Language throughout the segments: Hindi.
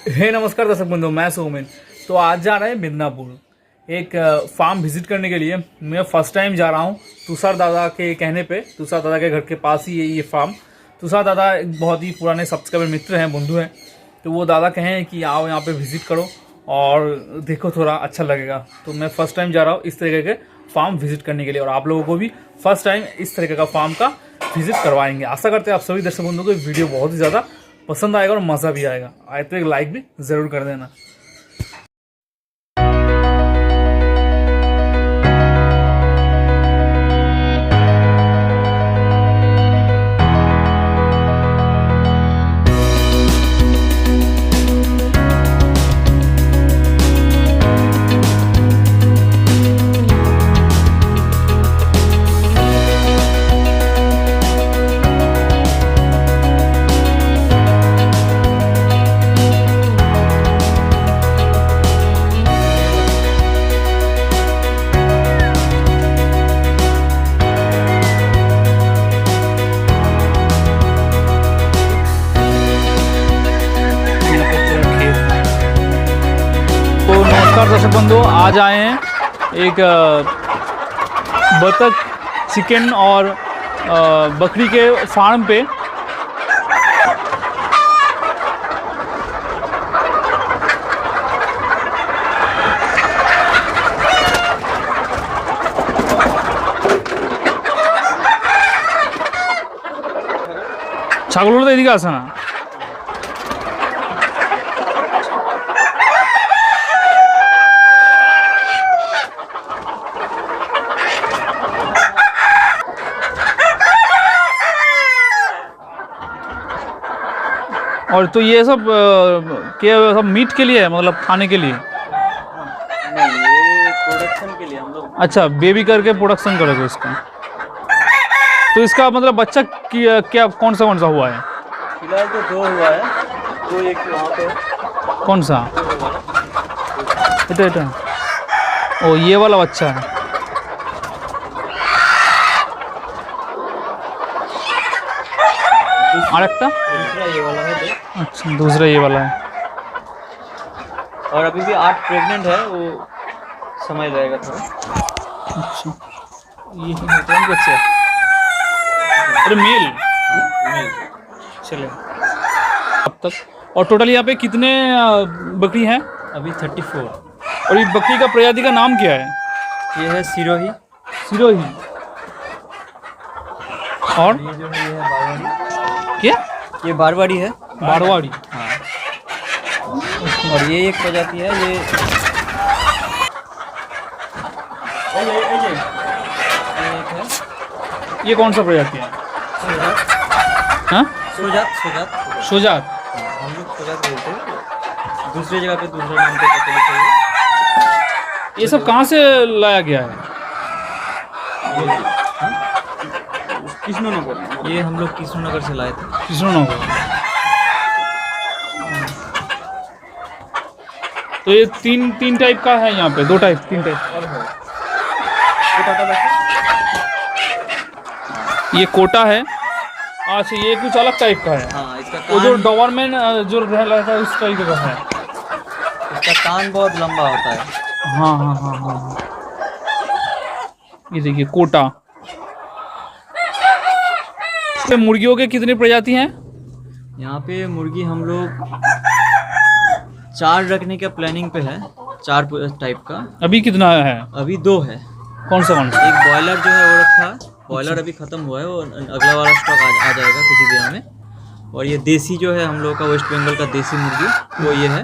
हे नमस्कार दर्शक बंधु, मैं सोमेन। तो आज जा रहे हैं मिदनापुर एक फार्म विजिट करने के लिए। मैं फर्स्ट टाइम जा रहा हूँ तुषार दादा के कहने पे। तुषार दादा के घर के पास ही है ये फार्म। तुषार दादा एक बहुत ही पुराने सब्सक्राइबर मित्र हैं, बंधु हैं। तो वो दादा कहें कि आओ यहाँ पे विजिट करो और देखो, थोड़ा अच्छा लगेगा। तो मैं फर्स्ट टाइम जा रहा हूँ इस तरीके के फार्म विजिट करने के लिए, और आप लोगों को भी फर्स्ट टाइम इस तरीके का फार्म का विजिट करवाएंगे। आशा करते हैं आप सभी दर्शक बंधुओं को वीडियो बहुत ही ज़्यादा पसंद आएगा और मज़ा भी आएगा। आए तो एक लाइक भी ज़रूर कर देना। नमस्कार दर्शक बंधु, आज आए हैं एक बतख, चिकन और बकरी के फार्म पे। ছাগলগুলো তো এদিকে আসে না। और तो ये सब क्या सब मीट के लिए है, मतलब खाने के लिए? नहीं, ये प्रोडक्शन के लिए हम लोग। अच्छा, बेबी करके प्रोडक्शन करोगे इसका। तो इसका मतलब बच्चा क्या कौन सा हुआ है? फिलहाल तो 2 हुआ है, तो एक वहाँ पे। कौन सा? इटा ओ, ये वाला बच्चा है। और एक दूसरा ये वाला है। अच्छा, दूसरा ये वाला है। और अभी भी 8 प्रेग्नेंट है, वो समय लगेगा थोड़ा। अच्छा, ये कौन बच्चा है? अरे मेल चले अब तक। और टोटल यहाँ पे कितने बकरी हैं? अभी 34। और ये बकरी का प्रजाति का नाम क्या है? ये है सिरोही। सिरोही। और ये जो है ये है बारवाड़ी। क्या? ये बारवाड़ी है। मारवाड़ी। हाँ। और ये एक प्रजाति है, ये एक है। ये कौन सा प्रजाति है? हाँ, सोजात। सोजात। हम लोग सोजात बोलते हैं, दूसरी जगह पे दूसरा नाम पे पता लिखा है। ये सब कहाँ से लाया गया है? कृष्णनगर। ये हम लोग कृष्णनगर से लाए थे। कृष्णनगर। तो ये तीन टाइप का है यहाँ पे, 2 टाइप 3 टाइप। ये कोटा है। अच्छा, ये कुछ अलग टाइप का है। हाँ, इसका वो जो कान, डॉबरमैन जो रहा था उस टाइप का है। इसका कान बहुत लंबा होता है। हाँ। ये देखिए कोटा। मुर्गियों के कितनी प्रजाति हैं? यहाँ पे मुर्गी हम लोग 4 रखने का प्लानिंग पे है, 4 टाइप का। अभी कितना है? अभी 2 है। कौन सा? एक बॉयलर जो है वो रखा है। बॉयलर अभी ख़त्म हुआ है, वो अगला वाला स्टॉक आ जाएगा कुछ ही देर में। और ये देसी जो है हम लोग का वेस्ट बंगाल का देसी मुर्गी, वो ये है।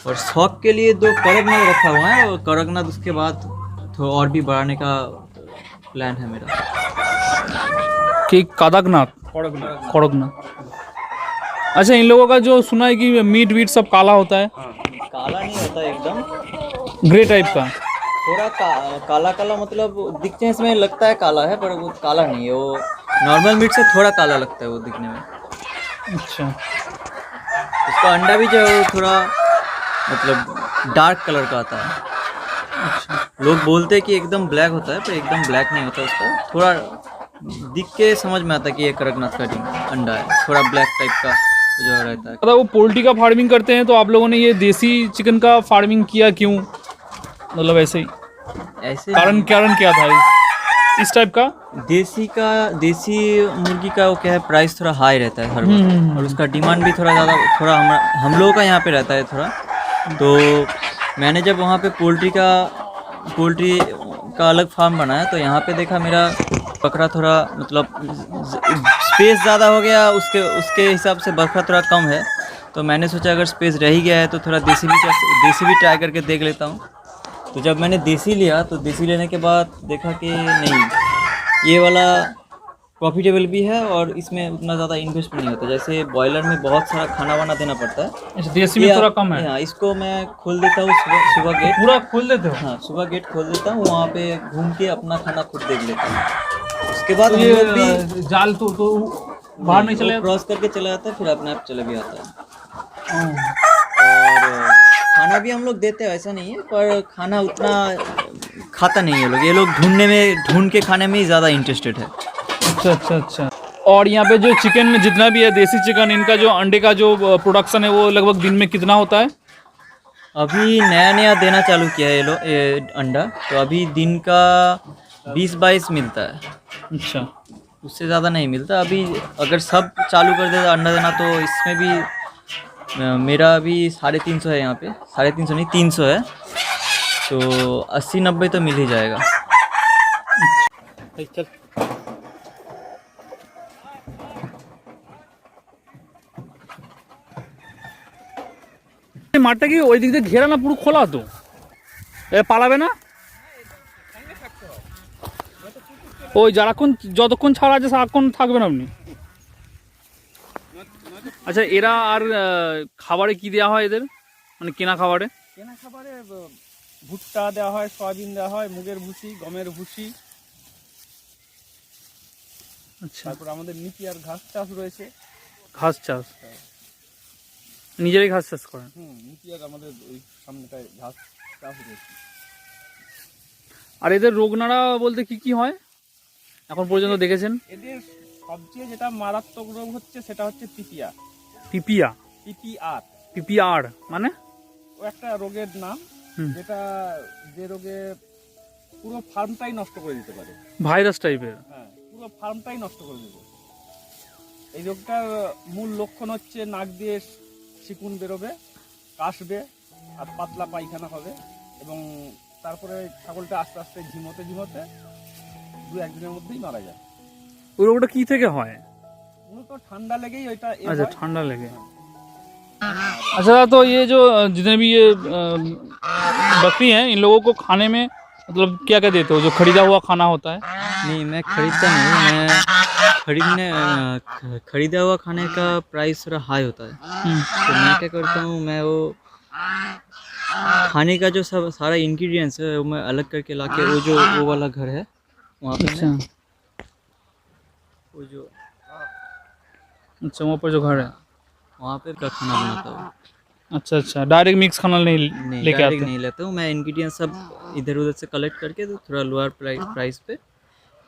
और शौक के लिए 2 कड़कनाथ रखा हुआ है, और कड़कनाथ उसके बाद थोड़ा और भी बढ़ाने का प्लान है मेरा। कि कड़कनाथ। अच्छा, इन लोगों का जो सुना है कि मीट वीट सब काला होता है। काला नहीं होता एकदम, ग्रे टाइप का। थोड़ा काला मतलब दिखने में लगता है काला है, पर वो काला नहीं है। वो नॉर्मल मीट से थोड़ा काला लगता है वो दिखने में। अच्छा, उसका अंडा भी जो है वो थोड़ा मतलब डार्क कलर का आता है। लोग बोलते हैं कि एकदम ब्लैक होता है, पर एकदम ब्लैक नहीं होता, उसका थोड़ा दिख के समझ में आता है कि ये कड़कनाथ का अंडा है, थोड़ा ब्लैक टाइप का जो रहता है। मतलब वो पोल्ट्री का फार्मिंग करते हैं, तो आप लोगों ने ये देसी चिकन का फार्मिंग किया क्यों? मतलब ऐसे ही ऐसे कारण क्या था इस टाइप का? देसी मुर्गी का वो क्या है, प्राइस थोड़ा हाई रहता है हर बार, और उसका डिमांड भी थोड़ा ज़्यादा, थोड़ा हम लोगों का यहाँ पे रहता है थोड़ा। तो मैंने जब वहाँ पे पोल्ट्री का अलग फार्म बनाया, तो यहाँ पे देखा मेरा बकरा थोड़ा मतलब स्पेस ज़्यादा हो गया, उसके हिसाब से बकरा थोड़ा कम है। तो मैंने सोचा अगर स्पेस रह ही गया है तो थोड़ा देसी भी ट्राई करके देख लेता हूँ। तो जब मैंने देसी लिया, तो देसी लेने के बाद देखा कि नहीं, ये वाला प्रॉफिटेबल भी है और इसमें उतना ज़्यादा इन्वेस्ट नहीं होता। जैसे बॉयलर में बहुत सारा खाना वाना देना पड़ता है, इस देसी में थोड़ा कम है। हाँ, इसको मैं खोल देता हूँ सुबह गेट, पूरा खोल देते हो? हाँ, सुबह गेट खोल देता हूँ, वहाँ पे घूम के अपना खाना खुद देख लेता हूँ। उसके बाद तो हम लोग भी ये जाल तो बाहर नहीं चले क्रॉस करके चला जाता है, फिर अपने आप चला भी आता है। जाते? और खाना भी हम लोग देते हैं, ऐसा नहीं है, पर खाना उतना खाता नहीं है ये लोग ढूंढ के खाने में ही ज़्यादा इंटरेस्टेड है। अच्छा। और यहाँ पे जो चिकन में जितना भी है देसी चिकन, इनका जो अंडे का जो प्रोडक्शन है वो लगभग दिन में कितना होता है? अभी नया देना चालू किया है ये अंडा, तो अभी दिन का 20-22 मिलता है। अच्छा, उससे ज़्यादा नहीं मिलता। अभी अगर सब चालू कर देता अंडा देना, तो इसमें भी मेरा अभी 350 है, यहाँ पे 350 नहीं 300 है, तो 80-90 तो मिल ही जाएगा। चल। মাঠটা কি ওই দিক দিয়ে ঘেরা না পুরো খোলা? তো পালাবে না ওই যতক্ষণ ছাড়া আছে সারাক্ষণ থাকবেন আপনি? আচ্ছা, এরা আর খাবারে কি দেওয়া হয় এদের, মানে কেনা খাবারে? ভুট্টা দেওয়া হয়, সয়াবিন দেওয়া হয়, মুগের ভুসি, গমের ভুসি। আচ্ছা, তারপর আমাদের নিপিয়ার ঘাস চাষ রয়েছে। ঘাস চাষ নিজেরাই ঘাস চাষ করেন? নিপিয়ার আমাদের ওই সামনেটায় ঘাস চাষ রয়েছে। আর এদের রোগনাড়া বলতে কি হয় এখন পর্যন্ত দেখেছেন? এদের সবচেয়ে যেটা মারাত্মক রোগ হচ্ছে সেটা হচ্ছে পিপিয়া। পিপিআর মানে ও একটা রোগের নাম, যেটা যে রোগে পুরো ফার্মটাই নষ্ট করে দিতে পারে। ভাইরাস টাইপের? হ্যাঁ, পুরো ফার্মটাই নষ্ট করে দেবে। এই রোগটার মূল লক্ষণ হচ্ছে নাক দিয়ে শিকুন বেরোবে, কাশবে আর পাতলা পায়খানা হবে, এবং তারপরে ছাগলটা আস্তে আস্তে ঝিমোতে 2-1 দিনের মধ্যেই মারা যায়। ওই রোগটা কি থেকে হয়? মূলত ঠান্ডা লেগেই ওইটা अच्छा, ठंडा लगे। अच्छा, तो ये जो जितने भी ये बकरी हैं, इन लोगों को खाने में मतलब क्या देते हो? जो खरीदा हुआ खाना होता है? नहीं, मैं खरीदता नहीं, मैं खरीदा हुआ खाने का प्राइस थोड़ा हाई होता है। तो मैं क्या करता हूँ, मैं वो खाने का जो सब सारा इंग्रेडिएंट्स है वो मैं अलग करके लाके वो वाला घर है वहाँ पे अच्छा, वो जो वहाँ पर जो घर है वहाँ पे का खाना बनाता हूँ। अच्छा, डायरेक्ट मिक्स खाना नहीं लेके डायरेक्ट आते? नहीं लेता हूँ मैं, इंग्रेडिएंट्स सब इधर उधर से कलेक्ट करके तो थोड़ा लोअर प्राइस पे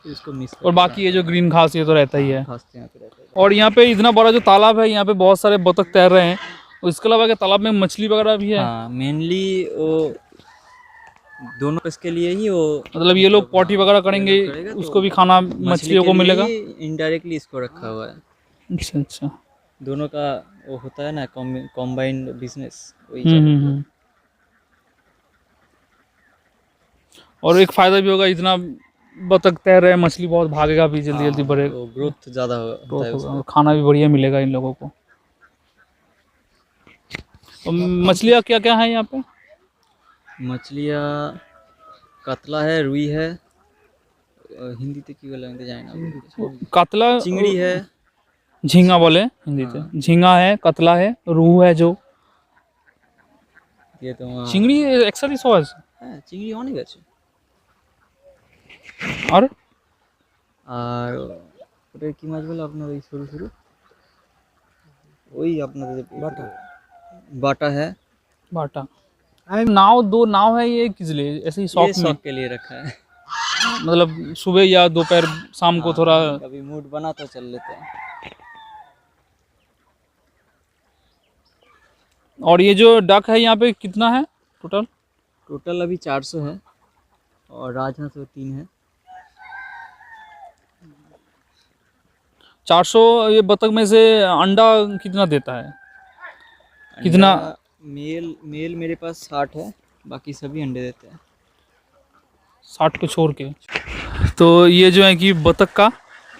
फिर इसको मिक्स और बाकी ये जो ग्रीन घास ये तो रहता ही है। घास यहाँ पे रहता है। और यहाँ पे इतना बड़ा जो तालाब है, यहाँ पे बहुत सारे बतख तैर रहे हैं, और इसके अलावा क्या तालाब में मछली वगैरह भी है? हाँ, मेनली वो दोनों इसके लिए ही वो, मतलब ये लोग पॉटी वगैरह करेंगे, तो उसको भी खाना मछलियों को मिलेगा? इनडायरेक्टली इसको रखा हुआ है। अच्छा, दोनों का वो होता है ना, कॉम्बाइंड बिजनेस, वही चल रहा है। और एक फायदा भी होगा, इतना बतख तैर रहे हैं, मछली बहुत भागेगा भी, जल्दी बढ़ेगा, तो ग्रोथ ज़्यादा होता है उसका। और खाना भी बढ़िया मिलेगा इन लोगों को। और मछलियाँ क्या हैं यहाँ पे? मछलियाँ कतला है, रुई है, हिंदी ते की बोला जाए ना, कातला, चिंगड़ी है, झींगा बोले हिंदी से। झींगा है, कतला है, रूह है जो, ये तो वहाँ চিংড়ি একসাথে সব আছে? হ্যাঁ, চিংড়ি অনেক আছে। আর ওটা কি মাছ বলে আপনার, ওই সরু ওই আপনাদের बाटा है। बाटा। दो नाव है, ये किस लिए? ऐसे ही शौक में? शौक के लिए रखा है। मतलब सुबह या दोपहर शाम को थोड़ा कभी मूड बना तो चल लेते हैं। और ये जो डक है यहाँ पे कितना है टोटल? टोटल अभी 400 है और राजहंस 3 है। 400। ये बतख में से अंडा कितना देता है? कितना? अंडा मेल मेरे पास 60 है, बाकी सभी अंडे देते हैं। 60 को छोड़ के। तो ये जो है कि बतख का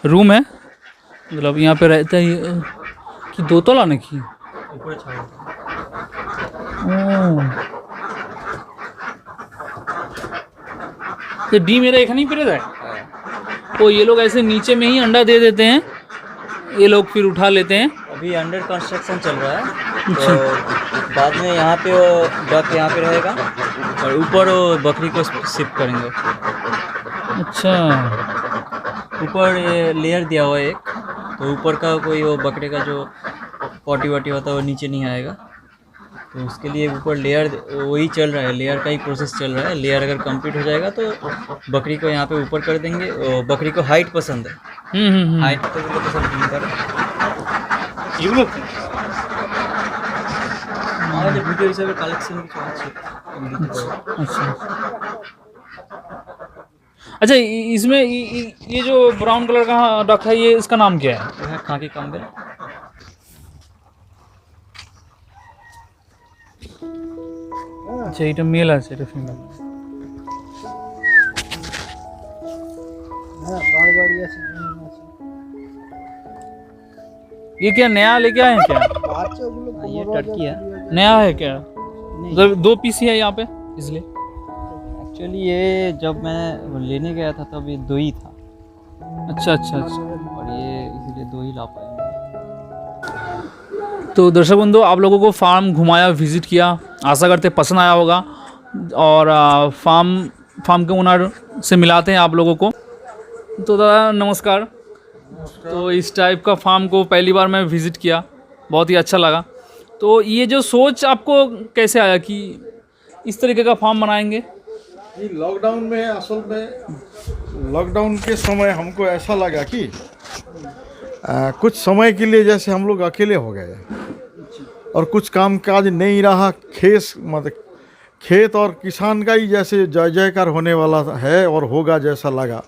रूम है, मतलब यहाँ पे रहता है ये कि 2 तला ना की। ऊपर छाया ये डी मेरा एक नहीं पीरियड है, तो ये लोग ऐसे नीचे में ही अंडा दे देते हैं, ये लोग फिर उठा लेते हैं। अभी अंडर कंस्ट्रक्शन चल रहा है, तो बाद में यहाँ पे वो डक यहाँ पे रहेगा और ऊपर वो बकरी को शिफ्ट करेंगे। अच्छा, ऊपर ये लेयर दिया हुआ है एक, तो ऊपर का कोई वो बकरे का जो पॉटी वाटी होता है वो नीचे नहीं आएगा, तो उसके लिए ऊपर लेयर वही चल रहा है, लेयर का ही प्रोसेस चल रहा है। लेयर अगर कंप्लीट हो जाएगा तो बकरी को यहाँ पे ऊपर कर देंगे। बकरी को हाइट पसंद है, हाइट तो वो लोग पसंद नहीं कर जो वीडियो हिसाब से कलेक्शन अच्छा अच्छा। इसमें ये जो ब्राउन कलर का डक है, ये इसका नाम क्या है? है खाकी कम्बल। अच्छा, এটা মেল আছে, এটা ফিমেল। হ্যাঁ বারবারই আছে। ये क्या नया लेके आए हैं क्या? বাচ্চাগুলো ये टर्की है। नया है क्या? मतलब 2 पीस ही है यहाँ पे इसलिए? एक्चुअली ये जब मैं लेने गया था तब ये 2 ही था, अच्छा अच्छा अच्छा। और ये इसलिए 2 ही ला पाए। तो दर्शक बंधु, आप लोगों को फार्म घुमाया, विज़िट किया, आशा करते पसंद आया होगा। और फार्म के ओनर से मिलाते हैं आप लोगों को। तो दादा नमस्कार। तो इस टाइप का फार्म को पहली बार मैं विज़िट किया, बहुत ही अच्छा लगा। तो ये जो सोच आपको कैसे आया कि इस तरीके का फार्म बनाएंगे? ये लॉकडाउन में, असल में लॉकडाउन के समय हमको ऐसा लगा कि कुछ समय के लिए जैसे हम लोग अकेले हो गए और कुछ काम काज नहीं रहा, खेत और किसान का ही जैसे जय जयकार होने वाला है और होगा जैसा लगा।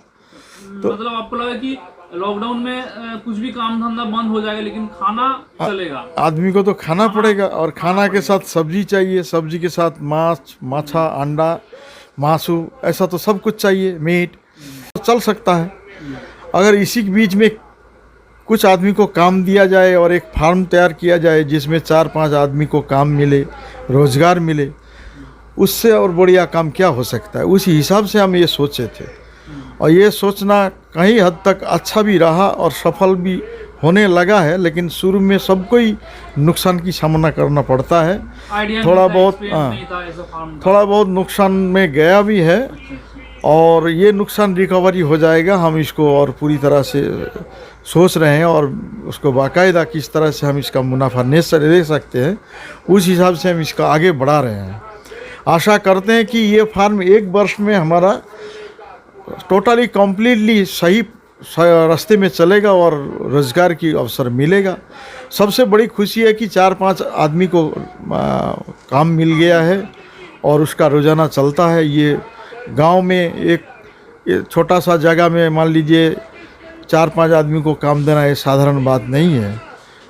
तो मतलब आपको लगा कि लॉकडाउन में कुछ भी काम धंधा बंद हो जाएगा लेकिन खाना चलेगा? आदमी को तो खाना पड़ेगा, और खाना के साथ सब्जी चाहिए, सब्जी के साथ माछ, माछा, अंडा, मासू, ऐसा तो सब कुछ चाहिए, मीट तो चल सकता है। अगर इसी के बीच में कुछ आदमी को काम दिया जाए और एक फार्म तैयार किया जाए जिसमें 4-5 आदमी को काम मिले, रोज़गार मिले, उससे और बढ़िया काम क्या हो सकता है। उसी हिसाब से हम ये सोचे थे, और ये सोचना कहीं हद तक अच्छा भी रहा और सफल भी होने लगा है। लेकिन शुरू में सबको ही नुकसान की सामना करना पड़ता है, थोड़ा बहुत नुकसान में गया भी है, और ये नुकसान रिकवरी हो जाएगा। हम इसको और पूरी तरह से सोच रहे हैं, और उसको बाकायदा किस तरह से हम इसका मुनाफा ले सकते हैं, उस हिसाब से हम इसका आगे बढ़ा रहे हैं। आशा करते हैं कि ये फार्म 1 वर्ष में हमारा टोटली कम्प्लीटली सही रास्ते में चलेगा और रोज़गार की अवसर मिलेगा। सबसे बड़ी खुशी है कि 4-5 आदमी को काम मिल गया है और उसका रोज़ाना चलता है। ये गांव में एक छोटा सा जगह में मान लीजिए 4-5 आदमी को काम देना ये साधारण बात नहीं है।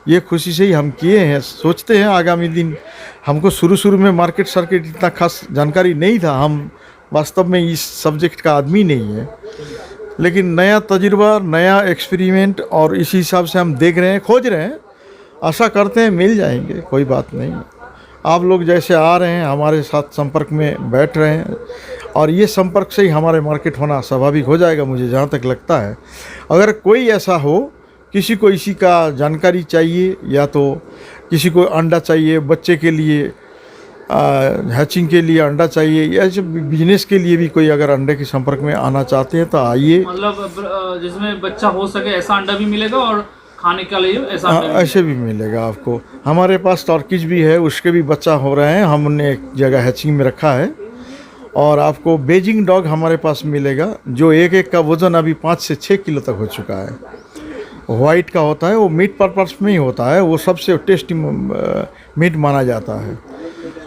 ये खुशी से ही हम किए हैं। सोचते हैं आगामी दिन, हमको शुरू में मार्केट सर्किट इतना खास जानकारी नहीं था, हम वास्तव में इस सब्जेक्ट का आदमी नहीं है, लेकिन नया तजुर्बा, नया एक्सपेरिमेंट, और इसी हिसाब से हम देख रहे हैं, खोज रहे हैं। आशा करते हैं मिल जाएंगे, कोई बात नहीं। आप लोग जैसे आ रहे हैं हमारे साथ संपर्क में बैठ रहे हैं, और ये संपर्क से ही हमारे मार्केट होना स्वाभाविक हो जाएगा, मुझे जहाँ तक लगता है। अगर कोई ऐसा हो, किसी को इसी का जानकारी चाहिए, या तो किसी को अंडा चाहिए बच्चे के लिए, हैचिंग के लिए अंडा चाहिए, या बिजनेस के लिए भी कोई अगर अंडे के संपर्क में आना चाहते हैं तो आइए। मतलब जिसमें बच्चा हो सके ऐसा अंडा भी मिलेगा, और खाने के लिए ऐसा अंडा ऐसे भी मिलेगा आपको। हमारे पास टर्कीज भी है, उसके भी बच्चा हो रहे हैं, हमने एक जगह हैचिंग में रखा है। और आपको बेजिंग डॉग हमारे पास मिलेगा, जो एक का वज़न अभी 5 से 6 किलो तक हो चुका है। वाइट का होता है, वो मीट पर्पस में ही होता है, वो सबसे टेस्टी मीट माना जाता है।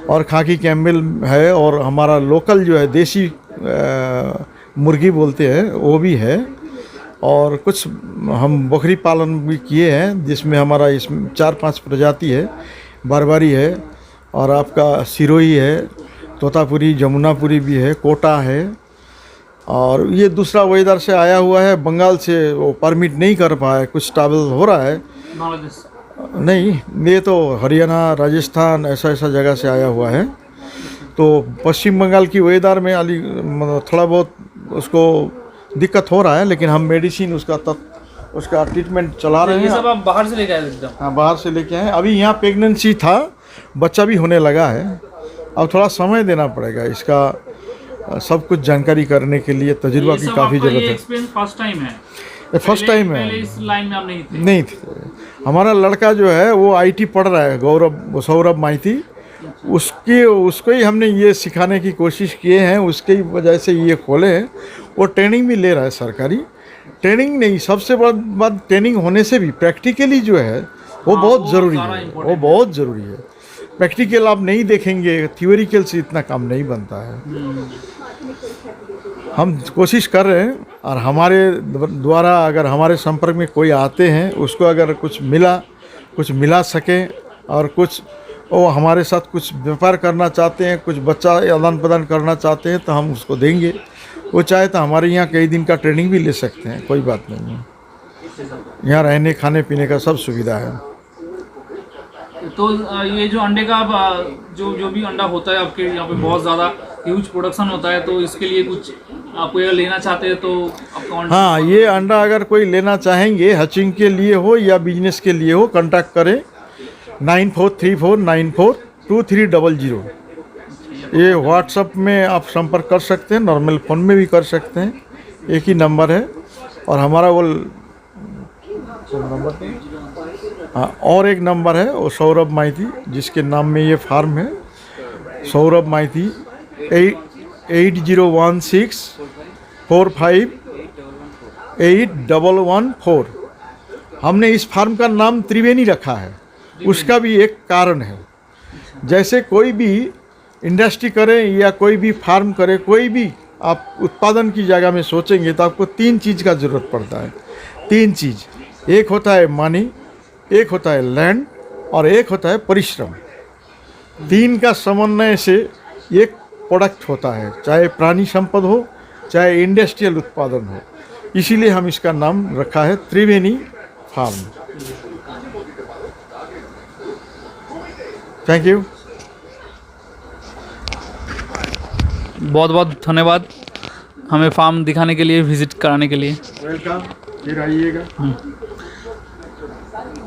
और खाकी कैम्बेल है, और हमारा लोकल जो है देसी मुर्गी बोलते हैं वो भी है। और कुछ हम बकरी पालन भी किए हैं, जिसमें हमारा इसमें 4-5 प्रजाति है। बारबारी है, और आपका सिरोही है, तोतापुरी, जमुनापुरी भी है, कोटा है। और ये दूसरा वेदर से आया हुआ है, बंगाल से वो परमिट नहीं कर पाया, कुछ ट्रैवल हो रहा है। बांग्लादेश। नहीं, ये तो हरियाणा, राजस्थान ऐसा जगह से आया हुआ है। तो पश्चिम बंगाल की वेदर में मतलब थोड़ा बहुत उसको दिक्कत हो रहा है, लेकिन हम मेडिसिन उसका ट्रीटमेंट चला रहे ये हैं। सब आप बाहर से लेके आए एकदम? हाँ, बाहर से लेके आए। अभी यहाँ प्रेगनेंसी था, बच्चा भी होने लगा है। अब थोड़ा समय देना पड़ेगा इसका सब कुछ जानकारी करने के लिए, तजुर्बा की काफ़ी ज़रूरत है। एक्सपीरियंस फर्स्ट टाइम है? फर्स्ट टाइम है। पहले इस लाइन में आप नहीं थे? नहीं थे। हमारा लड़का जो है वो आईटी पढ़ रहा है, सौरभ माइती। उसको ही हमने ये सिखाने की कोशिश किए हैं, उसके ही वजह से ये खोले हैं। वो ट्रेनिंग भी ले रहा है सरकारी। ट्रेनिंग नहीं, सबसे बड़ा बात ट्रेनिंग होने से भी प्रैक्टिकली जो है वो बहुत ज़रूरी है, वो बहुत ज़रूरी है। प्रैक्टिकल आप नहीं देखेंगे, थियोरिकल से इतना काम नहीं बनता है। हम कोशिश कर रहे हैं, और हमारे द्वारा अगर हमारे संपर्क में कोई आते हैं, उसको अगर कुछ मिला सके, और कुछ वो हमारे साथ कुछ व्यापार करना चाहते हैं, कुछ बच्चा आदान प्रदान करना चाहते हैं, तो हम उसको देंगे। वो चाहे तो हमारे यहाँ कई दिन का ट्रेनिंग भी ले सकते हैं, कोई बात नहीं है। यहाँ रहने खाने पीने का सब सुविधा है। तो ये जो अंडे का जो भी अंडा होता है आपके यहाँ पे बहुत ज़्यादा ह्यूज प्रोडक्शन होता है, तो इसके लिए कुछ आप अगर लेना चाहते हैं तो आपका हाँ, ये अंडा अगर कोई लेना चाहेंगे, हचिंग के लिए हो या बिजनेस के लिए हो, कांटेक्ट करें 9434942300। ये व्हाट्सएप में आप संपर्क कर सकते हैं, नॉर्मल फ़ोन में भी कर सकते हैं, एक ही नंबर है। और हमारा वो हाँ, और एक नंबर है, वो सौरभ माइती, जिसके नाम में ये फार्म है, सौरभ माइती। 8016458114। हमने इस फार्म का नाम त्रिवेणी रखा है, उसका भी एक कारण है। जैसे कोई भी इंडस्ट्री करें या कोई भी फार्म करे, कोई भी आप उत्पादन की जगह में सोचेंगे तो आपको 3 चीज़ का ज़रूरत पड़ता है। 3 चीज़, एक होता है मनी, एक होता है लैंड, और एक होता है परिश्रम। 3 का समन्वय से एक प्रोडक्ट होता है, चाहे प्राणी संपद हो, चाहे इंडस्ट्रियल उत्पादन हो। इसीलिए हम इसका नाम रखा है त्रिवेणी फार्म। Thank you. बहुत बहुत धन्यवाद हमें फार्म दिखाने के लिए, विजिट कराने के लिए। वेलकम, फिर आइएगा।